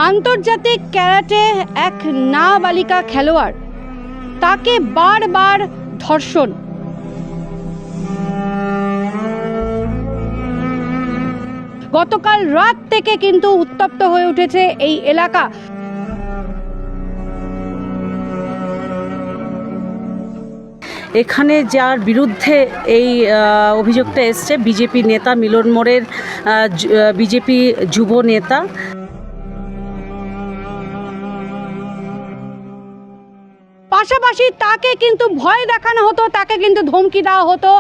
আন্তর্জাতিক ক্যারাটে এক নাবালিকা খেলোয়াড়, তাকে বারবার ধর্ষণ। গতকাল রাত থেকে কিন্তু উত্তপ্ত হয়ে উঠেছে এই এলাকা। এখানে যার বিরুদ্ধে এই অভিযোগটা এসছে বিজেপি নেতা, মিলন মোড়ের বিজেপি যুব নেতা। পাশাপাশি তাকে কিন্তু ভয় দেখানো হতো, তাকে কিন্তু ধমকি দেওয়া হতো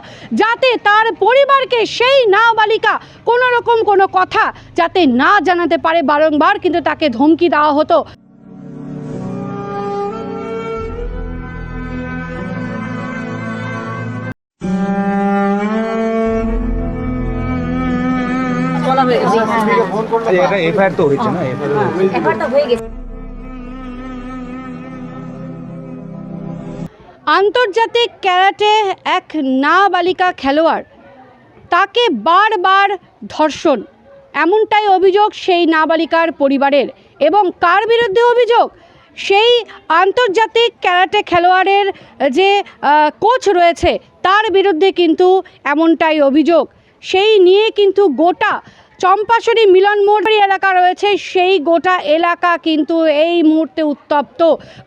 যাতে তার পরিবারকে সেই নাবালিকা কোনো রকম কোনো কথা যাতে না জানাতে পারে। বারংবার কিন্তু তাকে ধমকি দেওয়া হতো। আন্তর্জাতিক ক্যারাটে এক নাবালিকা খেলোয়াড়, তাকে বারবার ধর্ষণ, এমনটাই অভিযোগ সেই নাবালিকার পরিবারের। এবং কার বিরুদ্ধে অভিযোগ? সেই আন্তর্জাতিক ক্যারাটে খেলোয়াড়ের যে কোচ রয়েছে তার বিরুদ্ধে কিন্তু এমনটাই অভিযোগ। সেই নিয়ে কিন্তু গোটা চম্পাশরী মিলন মোড় এলাকা রয়েছে, সেই গোটা এলাকা কিন্তু এই মুহূর্তে উত্তপ্ত।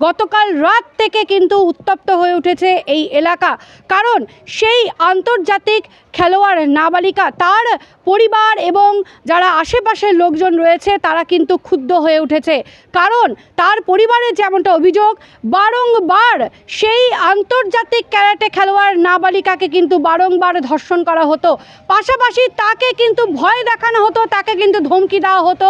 গতকাল রাত থেকে কিন্তু উত্তপ্ত হয়ে উঠেছে এই এলাকা, কারণ সেই আন্তর্জাতিক খেলোয়াড় নাবালিকা, তার পরিবার এবং যারা আশেপাশের লোকজন রয়েছে তারা কিন্তু ক্ষুব্ধ হয়ে উঠেছে। কারণ তার পরিবারের যেমনটা অভিযোগ, বারংবার সেই আন্তর্জাতিক ক্যারাটে খেলোয়াড় নাবালিকাকে কিন্তু বারংবার ধর্ষণ করা হতো। পাশাপাশি তাকে কিন্তু ভয় দেখানো হতো, তাকে কিন্তু ধমকি দেওয়া হতো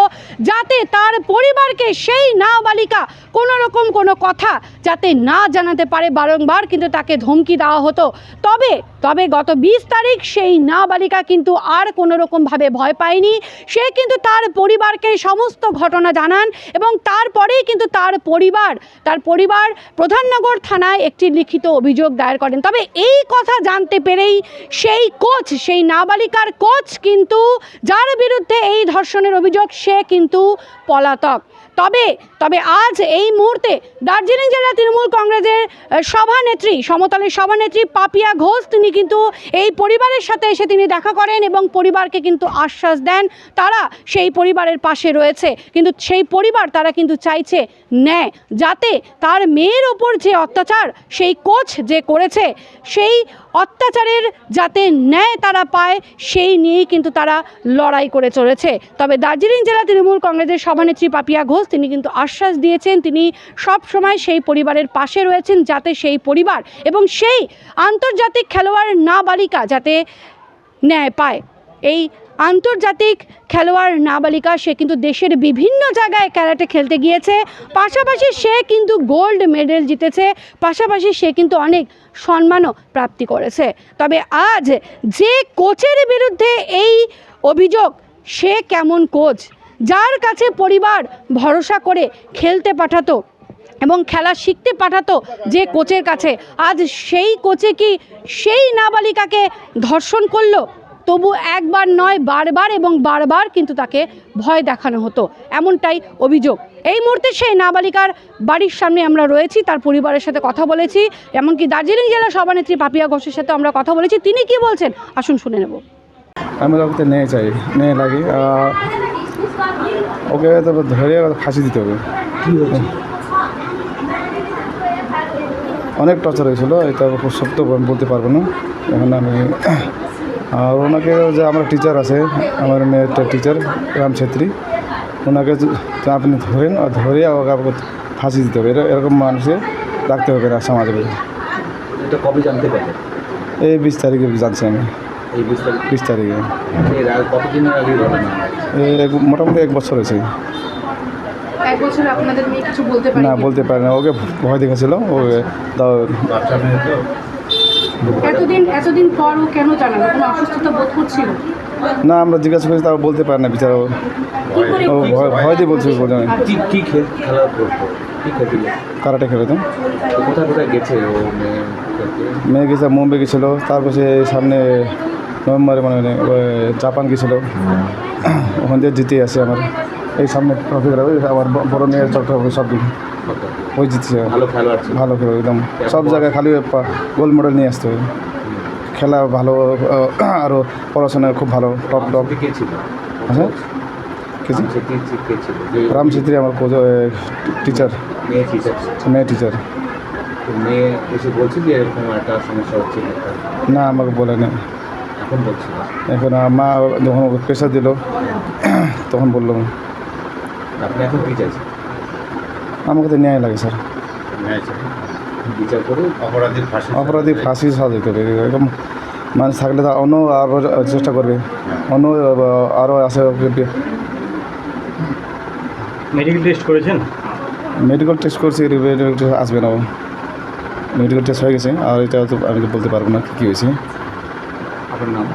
যাতে তার পরিবারকে সেই নাবালিকা কোনো রকম কোনো কথা যাতে না জানাতে পারে। বারংবার কিন্তু তাকে ধমকি দেওয়া হতো। তবে গত 20 তারিখ সেই নাবালিকা কিন্তু আর কোনো রকমভাবে ভয় পায়নি। সে কিন্তু তার পরিবারকে সমস্ত ঘটনা জানান এবং তারপরেই কিন্তু তার পরিবার প্রধাননগর থানায় একটি লিখিত অভিযোগ দায়ের করেন। তবে এই কথা জানতে পেরেই সেই কোচ, সেই নাবালিকার কোচ কিন্তু যার বিরুদ্ধে এই ধর্ষণের অভিযোগ, সে কিন্তু পলাতক। তবে আজ এই মুহূর্তে দার্জিলিং জেলা তৃণমূল কংগ্রেসের সভানেত্রী, সমতলের সভানেত্রী পাপিয়া ঘোষ, তিনি কিন্তু এই পরিবারের সাথে এসে তিনি দেখা করেন এবং পরিবারকে কিন্তু আশ্বাস দেন তারা সেই পরিবারের পাশে রয়েছে। কিন্তু সেই পরিবার তারা কিন্তু চাইছে ন্যায়, যাতে তার মেয়ের ওপর যে অত্যাচার সেই কোচ যে করেছে সেই অত্যাচারের যাতে ন্যায় তারা পায়, সেই নিয়েই কিন্তু তারা লড়াই করে চলেছে। তবে দার্জিলিং জেলা তৃণমূল কংগ্রেসের সভানেত্রী পাপিয়া ঘোষ তিনি কিন্তু আশ্বাস দিয়েছেন, তিনি সব সময় সেই পরিবারের পাশে রয়েছেন, যাতে সেই পরিবার এবং সেই আন্তর্জাতিক খেলোয়াড় নাবালিকা যাতে ন্যায় পায়। এই আন্তর্জাতিক খেলোয়াড় নাবালিকা, সে কিন্তু দেশের বিভিন্ন জায়গায় ক্যারাটে খেলতে গিয়েছে, পাশাপাশি সে কিন্তু গোল্ড মেডেল জিতেছে, পাশাপাশি সে কিন্তু অনেক সম্মানও প্রাপ্তি করেছে। তবে আজ যে কোচের বিরুদ্ধে এই অভিযোগ, সে কেমন কোচ, যার কাছে পরিবার ভরসা করে খেলতে পাঠাতো এবং খেলা শিখতে পাঠাতো যে কোচের কাছে, আজ সেই কোচে কি সেই নাবালিকাকে ধর্ষণ করলো? তবু একবার নয়, বারবার এবং বারবার কিন্তু তাকে ভয় দেখানো হতো, এমনটাই অভিযোগ। এই মুহূর্তে সেই নাবালিকার বাড়ির সামনে আমরা রয়েছি, তার পরিবারের সাথে কথা বলেছি, এমনকি দার্জিলিং জেলা সভানেত্রী পাপিয়া ঘোষের সাথে আমরা কথা বলেছি। তিনি কি বলছেন আসুন শুনে নেব। আমি ওকে ন্যায় চাই, ন্যায় লাগে, ওকে তারপর ধরে ফাঁসি দিতে হবে। অনেক টর্চার হয়েছিল, এটা খুব সত্য বলতে পারবো না এখন আমি। আর ওনাকে যে আমার টিচার আছে, আমার মেয়ের টিচার রাম ছেত্রী, ওনাকে আপনি ধরেন, ধরে ওকে ফাঁসি দিতে হবে। এরকম মানুষকে রাখতে হবে না সমাজে। এটা কবে জানতে পারবেন? এই 20 তারিখে জানছি আমি। এই 20 তারিখে। কতদিনের আগে ঘটনা? মোটামুটি 1 বছর হয়েছে। আপনাদের মেয়ে কিছু বলতে পারে না, বলতে পারে না, ওকে ভয় দেখেছিল। ওকে এতদিন পর ও কেন জানালো? কোনো অসুস্থতা বোধ করছিল না, আমরা জিজ্ঞাসা করেছি, তাও বলতে পারে না বিচার। ও ভয় দিয়ে বলছে। কি খেলা করতো? কারাটে খেলতো। কোথায় কোথায় গেছে ও? মেয়ে গেছে মুম্বাই গেছিলো, তারপর সে সামনে নভেম্বরে মানে জাপান গেছিলো, ওখান থেকে জিতে আসে আমার। এই সামনে ট্রফি করে আবার বড় মেয়ে চক্র হবে সব দিকে ওই জিতছে ভালো খেলোয়াড় ছিল। ভালো খেলো একদম সব জায়গায় খালি গোল্ড মেডেল নিয়ে আসতে হবে খেলা ভালো আরও পড়াশোনা খুব ভালো টপ টপ কে ছিল? আচ্ছা কিছু কে ছিল? যে রাম ছেত্রী আমার টিচার মেয়ে টিচার ছিল। মেয়ে টিচার তো মেয়ে এসে বলছে যে এরকম একটা সমস্যা হচ্ছে, না আমাকে বলে না এখন বলছিল। এখন মা যখন ওকে প্রেশার দিল তখন বললাম আপনি এখন কি চাইছেন? আমাকে তো ন্যায় লাগে স্যার বিচার করে অপরাধী ফাঁসি সাজা দিতে হবে এরকম মানুষ থাকলে তো অন্য আরও চেষ্টা করবে অন্য আরও আছে মেডিকেল টেস্ট করেছেন? মেডিকেল টেস্ট করছি আসবে না মেডিকেল টেস্ট হয়ে গেছে আর এটা তো আমি তো বলতে পারবো না কী হয়েছে আপনার নাম?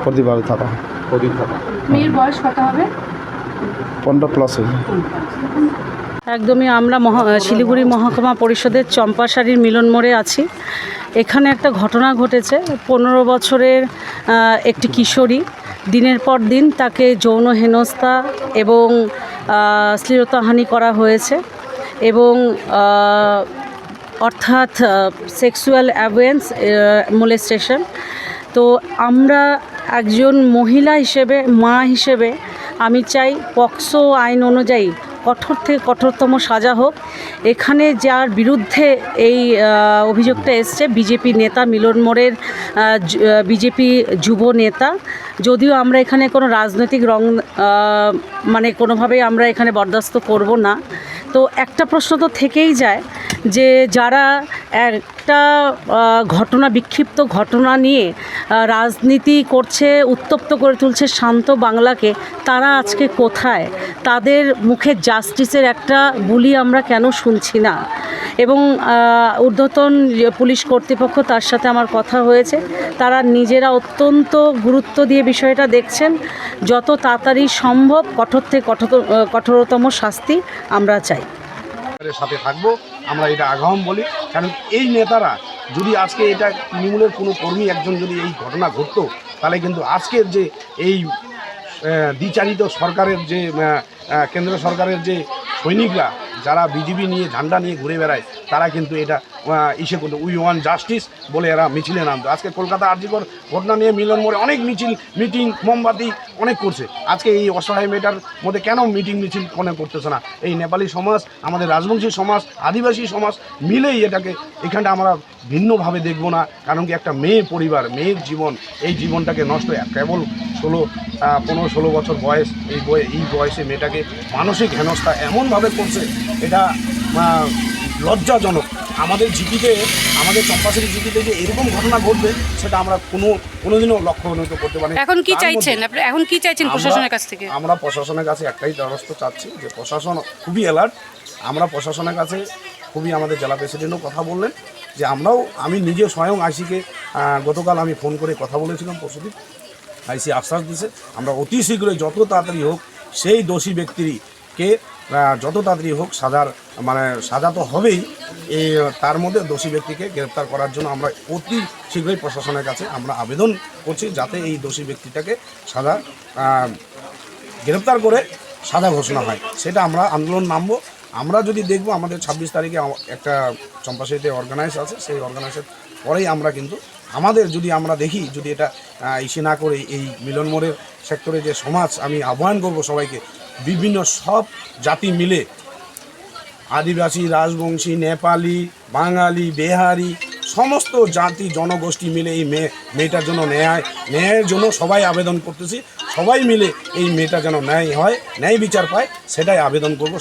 প্রদীপ আল থাকা প্রদীপ থাপা। মেয়ের বয়স কত হবে? 15+ হয়েছে একদমই আমরা শিলিগুড়ি মহকুমা পরিষদের চম্পাশাড়ির মিলন মোড়ে আছি। এখানে একটা ঘটনা ঘটেছে। 15 বছরের একটি কিশোরী দিনের পর দিন তাকে যৌন হেনস্থা এবং শ্লীলতাহানি করা হয়েছে এবং অর্থাৎ সেক্সুয়াল অ্যাবিউজ মোলেস্টেশন। তো আমরা একজন মহিলা হিসেবে মা হিসেবে আমি চাই পক্সো আইন অনুযায়ী কঠোর থেকে কঠোরতম সাজা হোক। এখানে যার বিরুদ্ধে এই অভিযোগটা এসছে বিজেপি নেতা মিলন মোড়ের বিজেপি যুব নেতা। যদিও আমরা এখানে কোনো রাজনৈতিক রং মানে কোনোভাবেই আমরা এখানে বরদাস্ত করব না। তো একটা প্রশ্ন তো থেকেই যায় যে যারা একটা ঘটনা বিক্ষিপ্ত ঘটনা নিয়ে রাজনীতি করছে, উত্তপ্ত করে তুলছে শান্ত বাংলাকে, তারা আজকে কোথায়? তাদের মুখে জাস্টিসের একটা বুলি আমরা কেন শুনছি না? এবং ঊর্ধ্বতন পুলিশ কর্তৃপক্ষ তার সাথে আমার কথা হয়েছে, তারা নিজেরা অত্যন্ত গুরুত্ব দিয়ে বিষয়টা দেখছেন। যত তাড়াতাড়ি সম্ভব কঠোর থেকে কঠোরতম শাস্তি আমরা চাই। সাথে থাকবো আমরা, এটা আগাম বলি। কারণ এই নেতারা যদি আজকে এটা তৃণমূলের কোনো কর্মী একজন যদি এই ঘটনা ঘটতো, তাহলে কিন্তু আজকের যে এই দ্বিচারিত সরকারের যে কেন্দ্র সরকারের যে সৈনিকরা যারা বিজেপি নিয়ে ঝান্ডা নিয়ে ঘুরে বেড়ায়, তারা কিন্তু এটা ইসে করতো, উই ওয়ান জাস্টিস বলে এরা মিছিলে নামতো। আজকে কলকাতা আরজিকর ঘটনা নিয়ে মিলন মোড়ে অনেক মিটিং মোমবাতি অনেক করছে। আজকে এই অসহায় মেয়েটার মধ্যে কেন মিছিল করতেছে না? এই নেপালি সমাজ, আমাদের রাজবংশী সমাজ, আদিবাসী সমাজ মিলেই এটাকে এখানটা আমরা ভিন্নভাবে দেখব না। কারণ কি একটা মেয়ে পরিবার, মেয়ের জীবন, এই জীবনটাকে নষ্ট কেবল 15-16 বছর বয়স, এই বয়সে মেয়েটাকে মানসিক হেনস্থা এমনভাবে করছে, এটা লজ্জাজনক। আমাদের জিপিতে, আমাদের চম্পাশাড়ি জিপিতে যে এরকম ঘটনা ঘটবে সেটা আমরা কোনোদিনও লক্ষ্য করতে পারি। এখন কি চাইছেন আপনি? এখন কি চাইছেন প্রশাসনের কাছ থেকে? আমরা প্রশাসনের কাছে একটাই দ্বারস্থ চাচ্ছি যে প্রশাসন খুবই অ্যালার্ট। আমরা প্রশাসনের কাছে খুবই, আমাদের জেলা প্রেসিডেন্টও কথা বললেন যে আমি নিজে স্বয়ং আইসিকে গতকাল আমি ফোন করে কথা বলেছিলাম পরশুদিন। আইসি আশ্বাস দিয়েছে আমরা অতি শীঘ্রই যত তাড়াতাড়ি হোক সেই দোষী ব্যক্তিকে যত তাড়াতাড়ি হোক সাজা তো হবেই, তার মধ্যে দোষী ব্যক্তিকে গ্রেপ্তার করার জন্য আমরা অতি শীঘ্রই প্রশাসনের কাছে আমরা আবেদন করছি, যাতে এই দোষী ব্যক্তিটাকে গ্রেপ্তার করে সাজা ঘোষণা হয়। সেটা আমরা আন্দোলন নামবো। আমরা যদি দেখব আমাদের 26 তারিখে একটা চম্পাশাড়িতে অর্গানাইজ আছে, সেই অর্গানাইজের পরেই আমরা কিন্তু আমাদের যদি আমরা দেখি যদি এটা ইসে না করে এই মিলন মোড়ের সেক্টরে যে সমাজ, আমি আহ্বান করব সবাইকে, বিভিন্ন সব জাতি মিলে, আদিবাসী, রাজবংশী, নেপালি, বাঙালি, বিহারি, সমস্ত জাতি জনগোষ্ঠী মিলে এই মেয়েটার জন্য ন্যায়ের জন্য সবাই আবেদন করতেছি। সবাই মিলে এই মেয়েটা যেন ন্যায় হয়, ন্যায় বিচার পায়, সেটাই আবেদন করব।